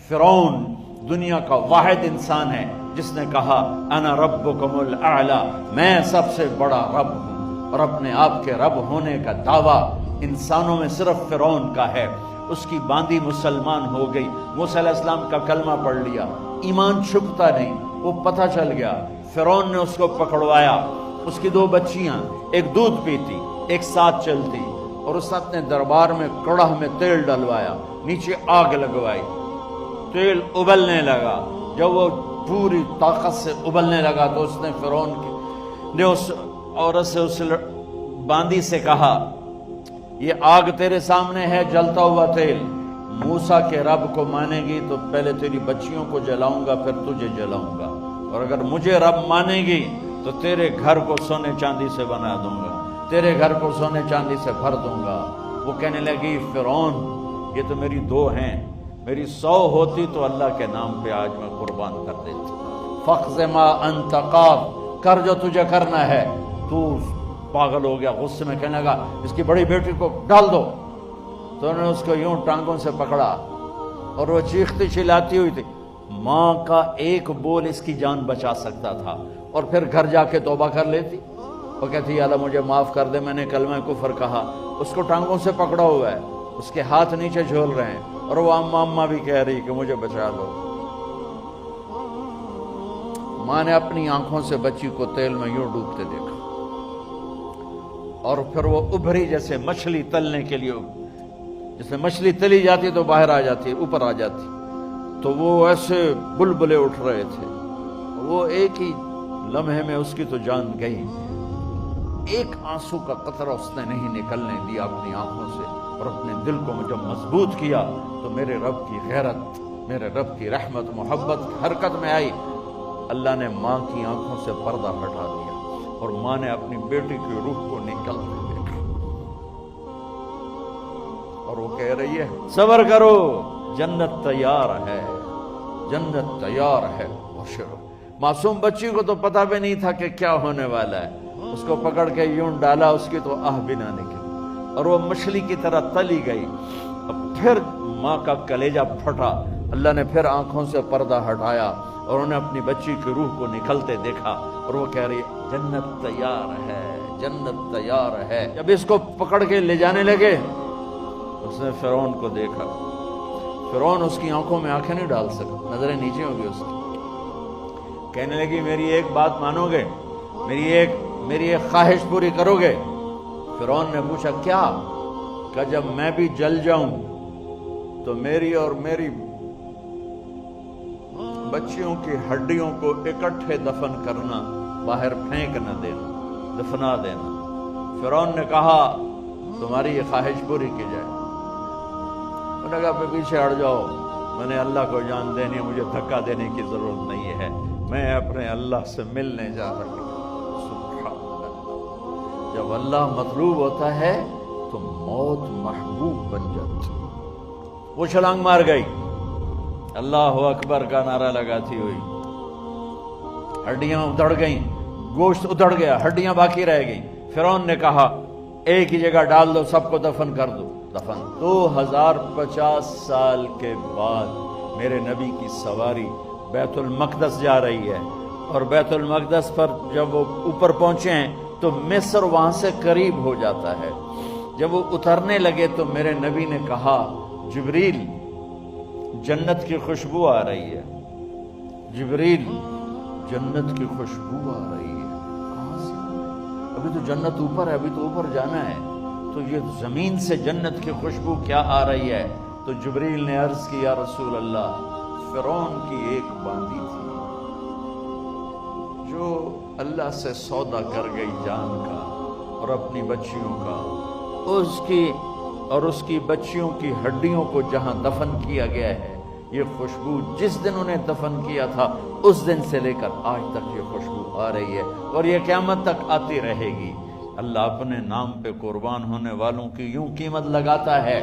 فرعون دنیا کا واحد انسان ہے جس نے کہا انا ربکم الاعلی، میں سب سے بڑا رب ہوں، اور اپنے آپ کے رب ہونے کا دعویٰ انسانوں میں صرف فرعون کا ہے۔ اس کی باندی مسلمان ہو گئی، موسیٰ علیہ السلام کا کلمہ پڑھ لیا، ایمان چھپتا نہیں، وہ پتہ چل گیا۔ فرعون نے اس کو پکڑوایا، اس کی 2 بچیاں، ایک دودھ پیتی ایک ساتھ چلتی، اور اس نے دربار میں کڑاہ میں تیل ڈلوایا، نیچے آگ لگوائی، تیل ابلنے لگا۔ جب وہ پوری طاقت سے ابلنے لگا تو اس نے فرعون نے اس عورت سے، اس باندی سے کہا یہ آگ تیرے سامنے ہے، جلتا ہوا تیل، موسیٰ کے رب کو مانے گی تو پہلے تیری بچیوں کو جلاؤں گا، پھر تجھے جلاؤں گا، اور اگر مجھے رب مانے گی تو تیرے گھر کو سونے چاندی سے بنا دوں گا، تیرے گھر کو سونے چاندی سے بھر دوں گا۔ وہ کہنے لگی فرعون یہ تو میری 2 ہیں، میری 100 ہوتی تو اللہ کے نام پہ آج میں قربان کر دیتی۔ فَاقْضِ مَا أَنْتَ قَاضٍ، کر جو تجھے کرنا ہے۔ تو پاگل ہو گیا، غصے میں کہنے لگا اس کی بڑی بیٹی کو ڈال دو۔ تو انہوں نے اس کو یوں ٹانگوں سے پکڑا اور وہ چیختی چلاتی ہوئی تھی۔ ماں کا ایک بول اس کی جان بچا سکتا تھا، اور پھر گھر جا کے توبہ کر لیتی۔ وہ کہتی یا اللہ مجھے معاف کر دے، میں نے کلمہ کفر کہا۔ اس کو ٹانگوں سے پکڑا ہوا ہے، اس کے ہاتھ نیچے جھول رہے ہیں، اور وہ اماں بھی کہہ رہی کہ مجھے بچا لو۔ ماں نے اپنی آنکھوں سے بچی کو تیل میں یوں ڈوبتے دیکھا، اور پھر وہ ابھری جیسے مچھلی تلنے کے لیے، جیسے مچھلی تلی جاتی تو باہر آ جاتی، اوپر آ جاتی، تو وہ ایسے بلبلے اٹھ رہے تھے۔ وہ ایک ہی لمحے میں اس کی تو جان گئی، ایک آنسو کا قطرہ اس نے نہیں نکلنے دیا اپنی آنکھوں سے، اور اپنے دل کو جب مضبوط کیا تو میرے رب کی غیرت، میرے رب کی رحمت محبت حرکت میں آئی۔ اللہ نے ماں کی آنکھوں سے پردہ ہٹا دیا، اور ماں نے اپنی بیٹی کی روح کو نکلتے دیکھا، اور وہ کہہ رہی ہے صبر کرو، جنت تیار ہے، جنت تیار ہے۔ معصوم بچی کو تو پتہ بھی نہیں تھا کہ کیا ہونے والا ہے، اس کو پکڑ کے یوں ڈالا، اس کی تو آہ بھی نہ نکلی، اور وہ مچھلی کی طرح تلی گئی۔ اب پھر ماں کا کلیجہ پھٹا، اللہ نے پھر آنکھوں سے پردہ ہٹایا، اور انہیں اپنی بچی کی روح کو نکلتے دیکھا، اور وہ کہہ رہی جنت تیار ہے، جنت تیار ہے۔ جب اس کو پکڑ کے لے جانے لگے، اس نے فرعون کو دیکھا۔ فرعون اس کی آنکھوں میں آنکھیں نہیں ڈال سکتا، نظریں نیچے ہو گئی اس کی۔ کہنے لگی میری ایک بات مانو گے، میری ایک خواہش پوری کرو گے؟ فرعون نے پوچھا کیا؟ کہ جب میں بھی جل جاؤں تو میری اور میری بچیوں کی ہڈیوں کو اکٹھے دفن کرنا، باہر پھینک نہ دینا، دفنا دینا۔ فرعون نے کہا تمہاری یہ خواہش پوری کی جائے۔ انہوں نے کہا پیچھے ہٹ جاؤ، میں نے اللہ کو جان دینی ہے، مجھے دھکا دینے کی ضرورت نہیں ہے، میں اپنے اللہ سے ملنے جا رہا ہوں۔ سبحان اللہ، جب اللہ مطلوب ہوتا ہے تو موت محبوب بن جاتی۔ وہ چھلانگ مار گئی، اللہ اکبر کا نعرہ لگاتی ہوئی، ہڈیاں ادھڑ گئیں، گوشت ادھڑ گیا، ہڈیاں باقی رہ گئیں۔ فرعون نے کہا ایک ہی جگہ ڈال دو، سب کو دفن کر دو۔ دفن 2050 سال کے بعد میرے نبی کی سواری بیت المقدس جا رہی ہے، اور بیت المقدس پر جب وہ اوپر پہنچے ہیں تو مصر وہاں سے قریب ہو جاتا ہے۔ جب وہ اترنے لگے تو میرے نبی نے کہا جبریل جنت کی خوشبو آ رہی ہے، جبریل جنت کی خوشبو آ رہی ہے۔ کہاں سے؟ ابھی تو جنت اوپر ہے، ابھی تو اوپر جانا ہے، تو یہ زمین سے جنت کی خوشبو کیا آ رہی ہے؟ تو جبریل نے عرض کی یا رسول اللہ، فرعون کی ایک باندی تھی جو اللہ سے سودا کر گئی جان کا اور اپنی بچیوں کا، اس کی بچیوں کی ہڈیوں کو جہاں دفن کیا گیا ہے، یہ خوشبو جس دن انہیں دفن کیا تھا اس دن سے لے کر آج تک یہ خوشبو آ رہی ہے، اور یہ قیامت تک آتی رہے گی۔ اللہ اپنے نام پہ قربان ہونے والوں کی یوں قیمت لگاتا ہے۔